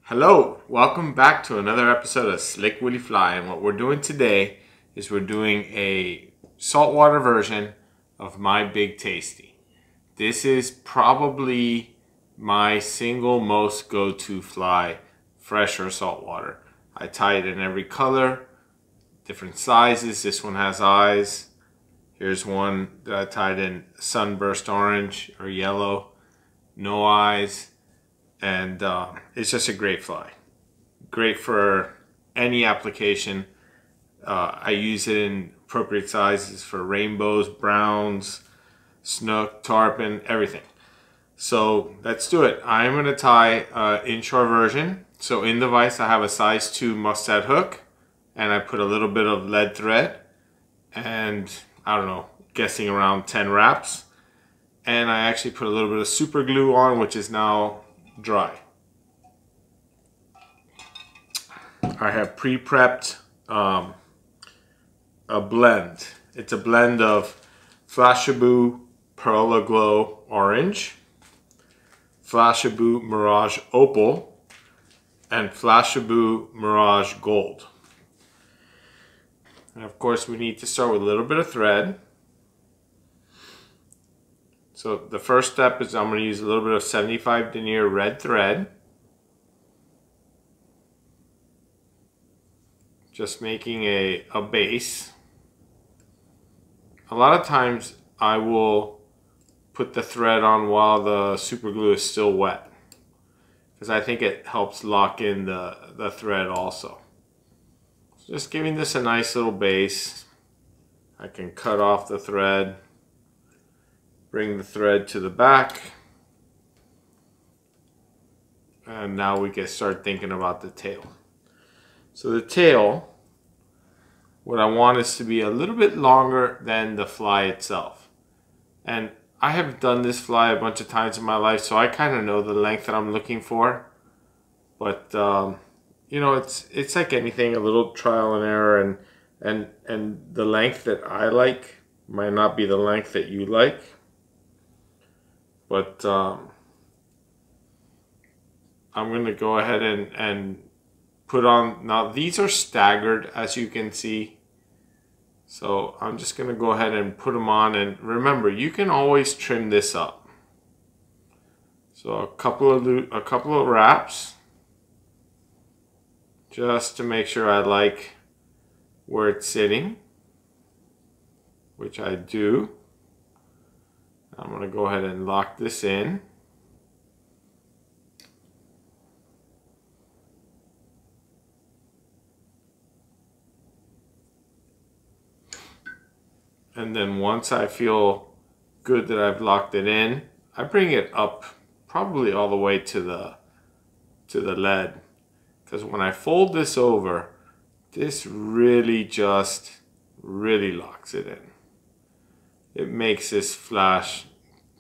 Hello, welcome back to another episode of Slick Willy Fly, and what we're doing today is we're doing a saltwater version of my Big Tasty. This is probably my single most go-to fly, fresh or saltwater. I tie it in every color, different sizes. This one has eyes. Here's one that I tied in sunburst orange or yellow, no eyes. And it's just a great fly. Great for any application. I use it in appropriate sizes for rainbows, browns, snook, tarpon, everything. So let's do it. I'm going to tie inshore version. So in the vise I have a size 2 Mustad hook, and I put a little bit of lead thread and I don't know, guessing around 10 wraps. And I actually put a little bit of super glue on, which is now dry. I have pre-prepped a blend. It's a blend of Flashabou Perla Glow Orange, Flashabou Mirage Opal, and Flashabou Mirage Gold. And of course we need to start with a little bit of thread. So the first step is I'm going to use a little bit of 75 denier red thread. Just making a base. A lot of times I will put the thread on while the super glue is still wet, because I think it helps lock in the thread also. So just giving this a nice little base. I can cut off the thread. Bring the thread to the back, and now we can start thinking about the tail. So the tail, what I want is to be a little bit longer than the fly itself. And I have done this fly a bunch of times in my life, so I kind of know the length that I'm looking for. But you know, it's like anything, a little trial and error, and the length that I like might not be the length that you like. But I'm going to go ahead and put on, now these are staggered as you can see. So I'm just going to go ahead and put them on, and remember, you can always trim this up. So a couple of wraps just to make sure I like where it's sitting, which I do. I'm going to go ahead and lock this in. And then once I feel good that I've locked it in, I bring it up probably all the way to the lead. Because when I fold this over, this really locks it in. It makes this flash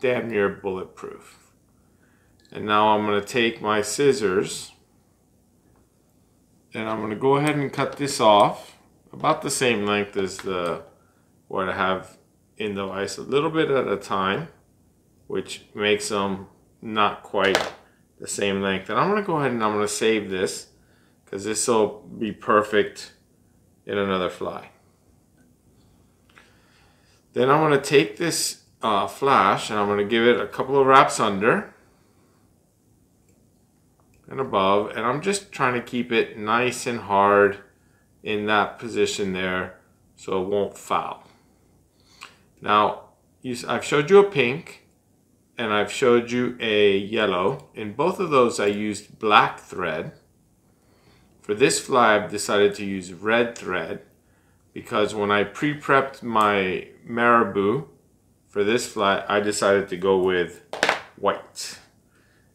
damn near bulletproof. And now I'm going to take my scissors and I'm going to go ahead and cut this off about the same length as what I have in the vise, a little bit at a time, which makes them not quite the same length. And I'm going to go ahead and I'm going to save this, because this will be perfect in another fly. Then I'm going to take this flash and I'm going to give it a couple of wraps under and above, and I'm just trying to keep it nice and hard in that position there so it won't foul. Now, I've showed you a pink and I've showed you a yellow. In both of those I used black thread. For this fly I've decided to use red thread, because when I pre-prepped my Marabou for this fly, I decided to go with white.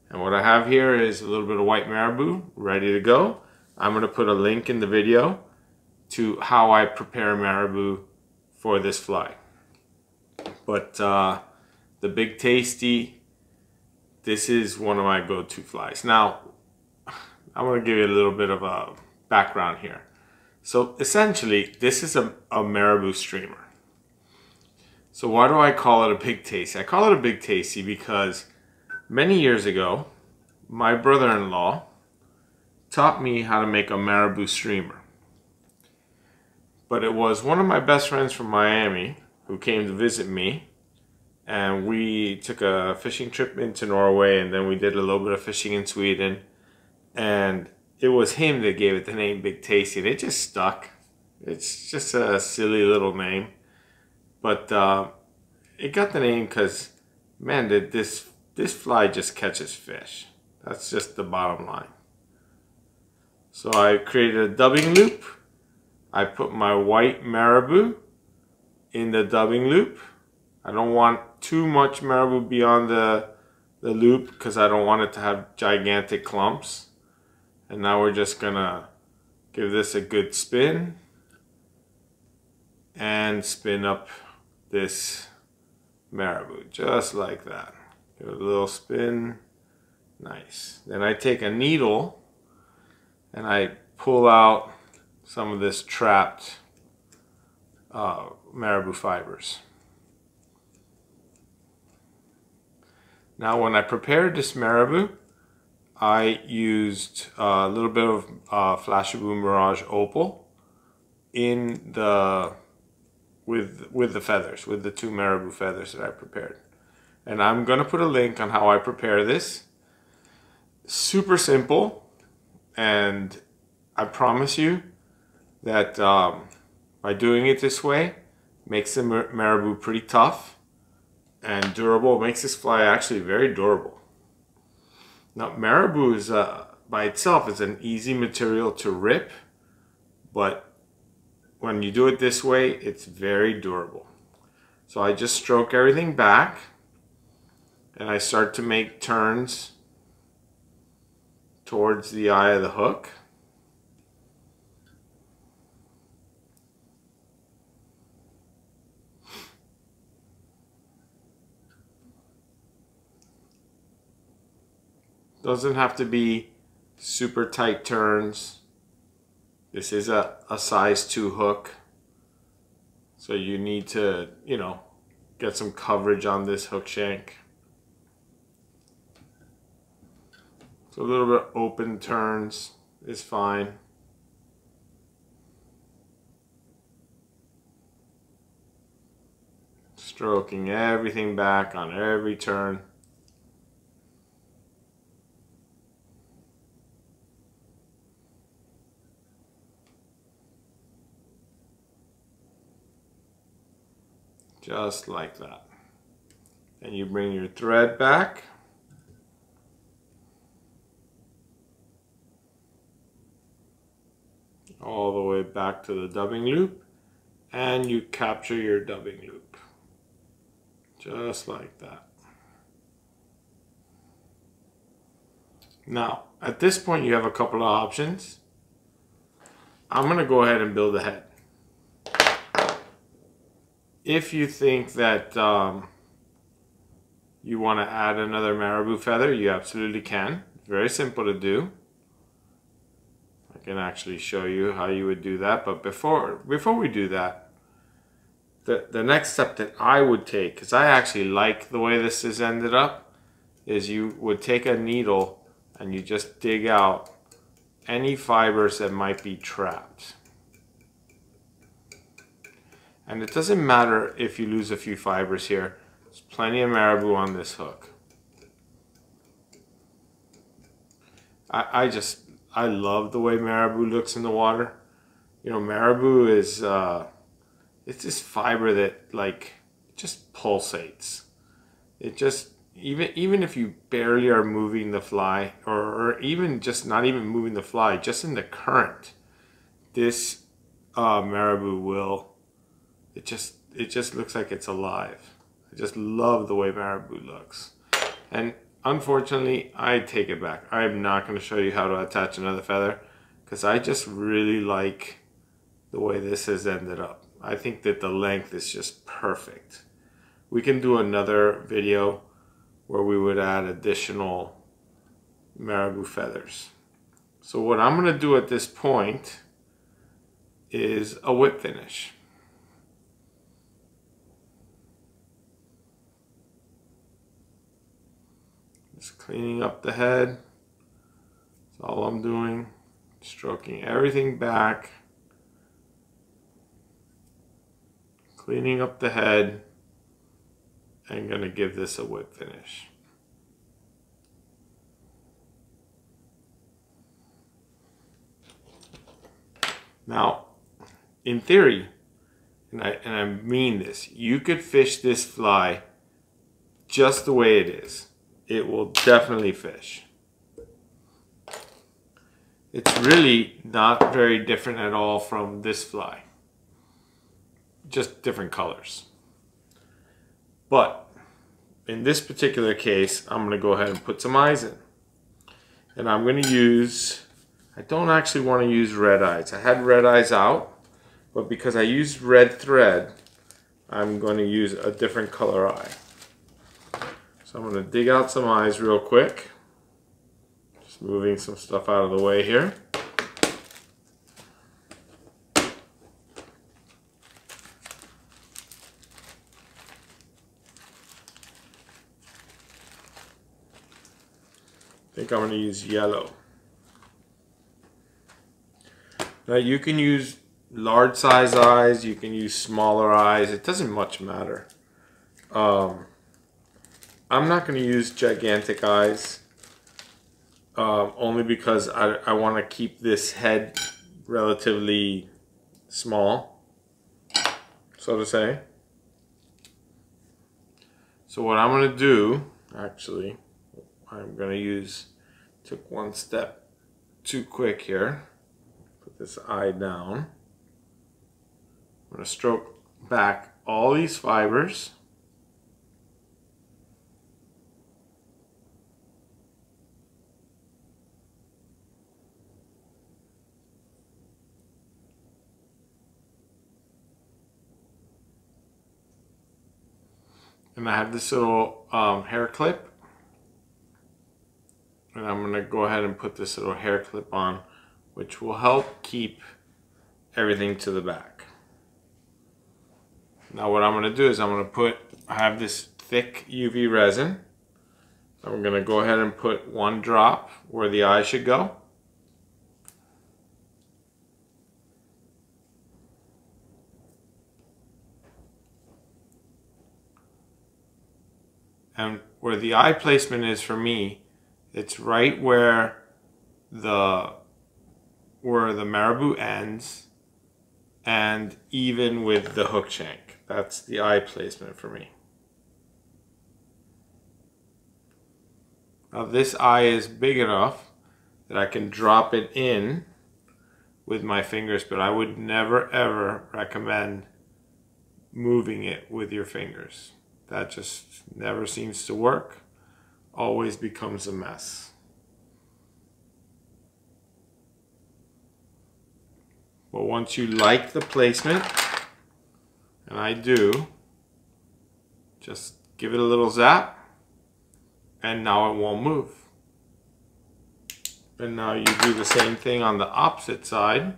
And what I have here is a little bit of white Marabou ready to go. I'm going to put a link in the video to how I prepare Marabou for this fly. But the Big Tasty, this is one of my go-to flies. Now, I'm going to give you a little bit of a background here. So essentially, this is a Marabou streamer. So why do I call it a Big Tasty? I call it a Big Tasty because many years ago, my brother-in-law taught me how to make a Marabou streamer. But it was one of my best friends from Miami who came to visit me, and we took a fishing trip into Norway, and then we did a little bit of fishing in Sweden, and it was him that gave it the name Big Tasty, and it just stuck. It's just a silly little name, but it got the name because, man, this fly just catches fish. That's just the bottom line. So I created a dubbing loop. I put my white Marabou in the dubbing loop. I don't want too much Marabou beyond the loop because I don't want it to have gigantic clumps. And now we're just gonna give this a good spin and spin up this Marabou just like that. Give it a little spin. Nice. Then I take a needle and I pull out some of this trapped Marabou fibers. Now when I prepared this Marabou, I used a little bit of Flashabou Mirage Opal in the with the feathers, with the 2 Marabou feathers that I prepared. And I'm gonna put a link on how I prepare this. Super simple, and I promise you that by doing it this way, makes the Marabou pretty tough and durable. It makes this fly actually very durable. Now, Marabou is by itself is an easy material to rip, but when you do it this way, it's very durable. So I just stroke everything back and I start to make turns towards the eye of the hook. Doesn't have to be super tight turns. This is a size 2 hook, so you need to, you know, get some coverage on this hook shank. So a little bit of open turns is fine. Stroking everything back on every turn. Just like that. And you bring your thread back. All the way back to the dubbing loop. And you capture your dubbing loop. Just like that. Now, at this point you have a couple of options. I'm going to go ahead and build a head. If you think that you want to add another Marabou feather, you absolutely can. Very simple to do. I can actually show you how you would do that. But before we do that, the next step that I would take, because I actually like the way this has ended up, is you would take a needle and you just dig out any fibers that might be trapped. And it doesn't matter if you lose a few fibers here. There's plenty of Marabou on this hook. I love the way Marabou looks in the water. You know, Marabou is it's this fiber that like just pulsates. It just even if you barely are moving the fly, or even just not even moving the fly, just in the current, this Marabou will. It just looks like it's alive. I just love the way Marabou looks. And unfortunately, I take it back. I'm not going to show you how to attach another feather because I just really like the way this has ended up. I think that the length is just perfect. We can do another video where we would add additional Marabou feathers. So what I'm going to do at this point is a whip finish. Just cleaning up the head. That's all I'm doing. Stroking everything back. Cleaning up the head. I'm going to give this a whip finish. Now, in theory, and I mean this, you could fish this fly just the way it is. It will definitely fish. It's really not very different at all from this fly. Just different colors. But in this particular case, I'm going to go ahead and put some eyes in. And I'm going to use, I don't actually want to use red eyes. I had red eyes out, but because I used red thread, I'm going to use a different color eye. So I'm going to dig out some eyes real quick. Just moving some stuff out of the way here. I think I'm going to use yellow. Now you can use large size eyes, you can use smaller eyes, it doesn't much matter. I'm not going to use gigantic eyes, only because I want to keep this head relatively small, so to say. So what I'm going to do, actually, I'm going to use, took one step too quick here, put this eye down. I'm going to stroke back all these fibers. And I have this little hair clip. And I'm going to go ahead and put this little hair clip on, which will help keep everything to the back. Now what I'm going to do is I'm going to put, I have this thick UV resin. I'm going to go ahead and put one drop where the eye should go. And where the eye placement is for me, it's right where the Marabou ends, and even with the hook shank. That's the eye placement for me. Now this eye is big enough that I can drop it in with my fingers, but I would never ever recommend moving it with your fingers. That just never seems to work. Always becomes a mess. But once you like the placement, and I do, just give it a little zap, and now it won't move. And now you do the same thing on the opposite side.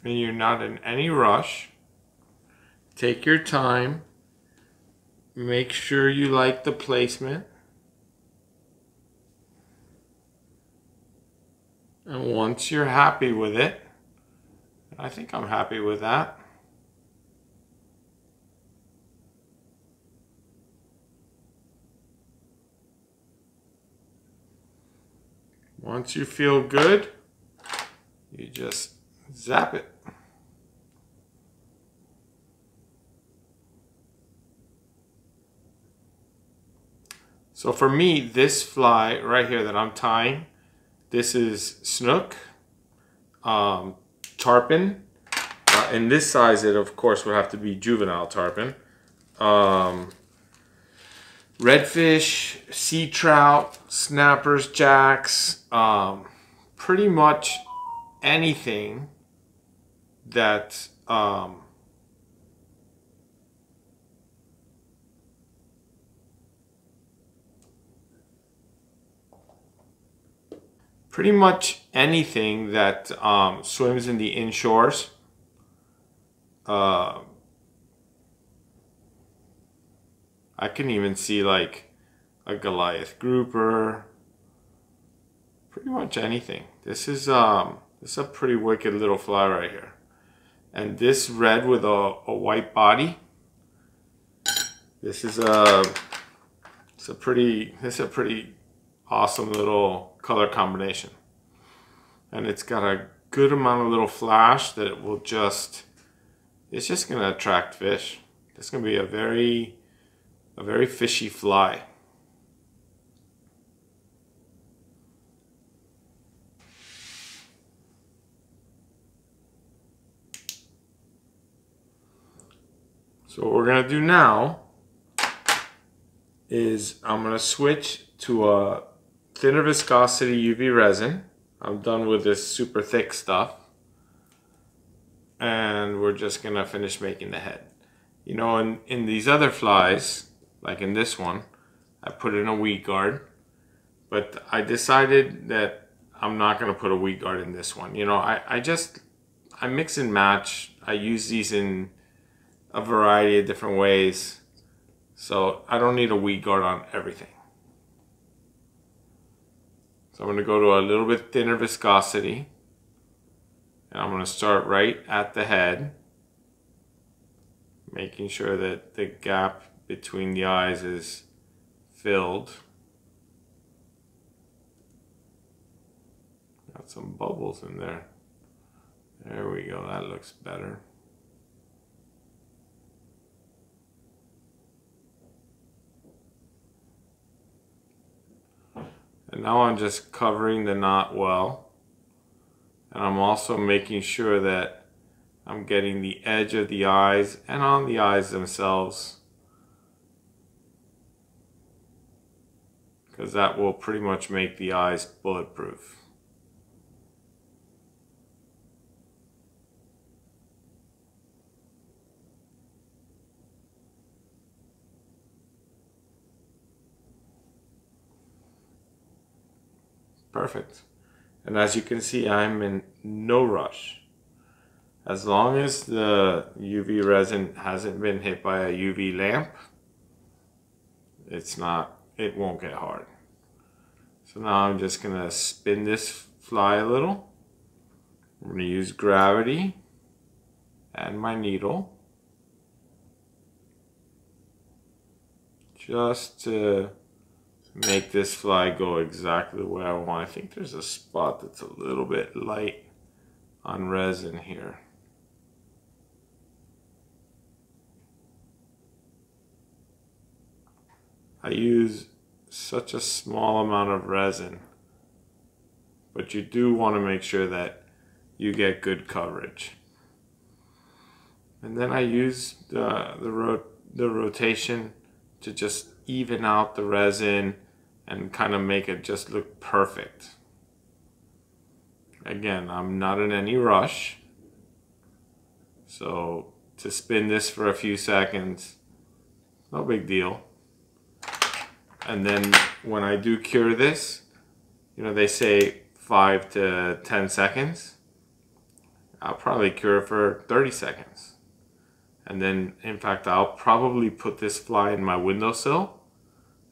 And you're not in any rush. Take your time. Make sure you like the placement. And once you're happy with it, I think I'm happy with that. Once you feel good, you just zap it. So for me, this fly right here that I'm tying, this is Snook, Tarpon, In this size, it of course would have to be juvenile tarpon. Redfish, sea trout, snappers, jacks, pretty much anything that swims in the inshores. I can even see like a Goliath grouper, pretty much anything. This is a pretty wicked little fly right here. And this red with a white body, this is a pretty awesome little color combination. And it's got a good amount of little flash that it's just gonna attract fish. It's gonna be a very fishy fly. So what we're gonna do now is I'm gonna switch to a thinner viscosity UV resin. I'm done with this super thick stuff. And we're just gonna finish making the head. You know, in these other flies, like in this one, I put in a weed guard, but I decided that I'm not gonna put a weed guard in this one. You know, I mix and match. I use these in a variety of different ways, so I don't need a weed guard on everything. So I'm gonna go to a little bit thinner viscosity, and I'm gonna start right at the head, making sure that the gap between the eyes is filled. Got some bubbles in there. There we go, that looks better. And now I'm just covering the knot well. And I'm also making sure that I'm getting the edge of the eyes and on the eyes themselves, because that will pretty much make the eyes bulletproof. Perfect. And as you can see, I'm in no rush. As long as the UV resin hasn't been hit by a UV lamp, it won't get hard. So now I'm just gonna spin this fly a little. I'm gonna use gravity and my needle just to make this fly go exactly the way I want. I think there's a spot that's a little bit light on resin here. I use such a small amount of resin, but you do want to make sure that you get good coverage. And then I use the rotation to just even out the resin and kind of make it just look perfect. Again, I'm not in any rush, so to spin this for a few seconds, no big deal. And then when I do cure this, you know, they say 5 to 10 seconds. I'll probably cure it for 30 seconds. And then, in fact, I'll probably put this fly in my windowsill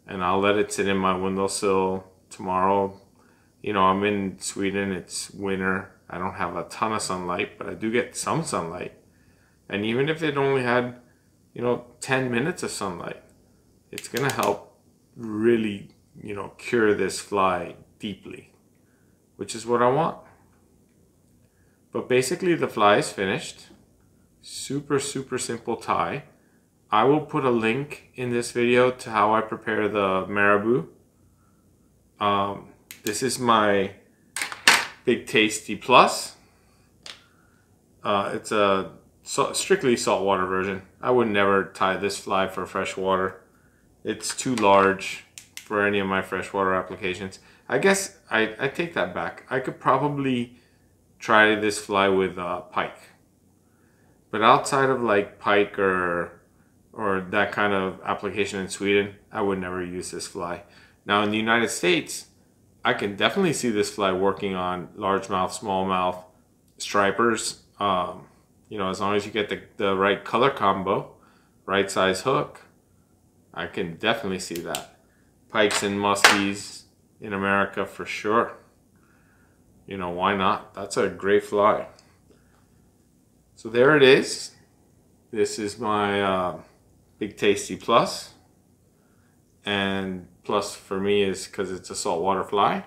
and I'll let it sit in my windowsill tomorrow. You know, I'm in Sweden, it's winter. I don't have a ton of sunlight, but I do get some sunlight. And even if it only had, you know, 10 minutes of sunlight, it's gonna help really, you know, cure this fly deeply, which is what I want. But basically the fly is finished. Super simple tie. I will put a link in this video to how I prepare the Marabou. This is my Big Tasty Plus. It's a strictly saltwater version. I would never tie this fly for freshwater. It's too large for any of my freshwater applications. I guess I take that back. I could probably try this fly with pike. But outside of like pike or that kind of application in Sweden, I would never use this fly. Now in the United States, I can definitely see this fly working on largemouth, smallmouth, stripers. You know, as long as you get the right color combo, right size hook, I can definitely see that. Pikes and muskies in America for sure. You know, why not? That's a great fly. So there it is. This is my Big Tasty Plus. And plus for me is because it's a saltwater fly.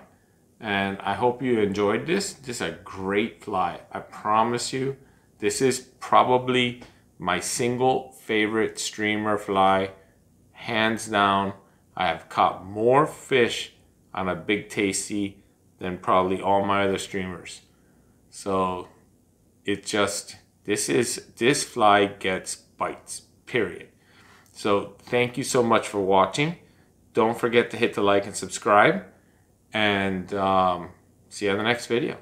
And I hope you enjoyed this. This is a great fly. I promise you, this is probably my single favorite streamer fly. Hands down. I have caught more fish on a Big Tasty than probably all my other streamers. So it just, this fly gets bites, period. So thank you so much for watching. Don't forget to hit the like and subscribe, and see you on the next video.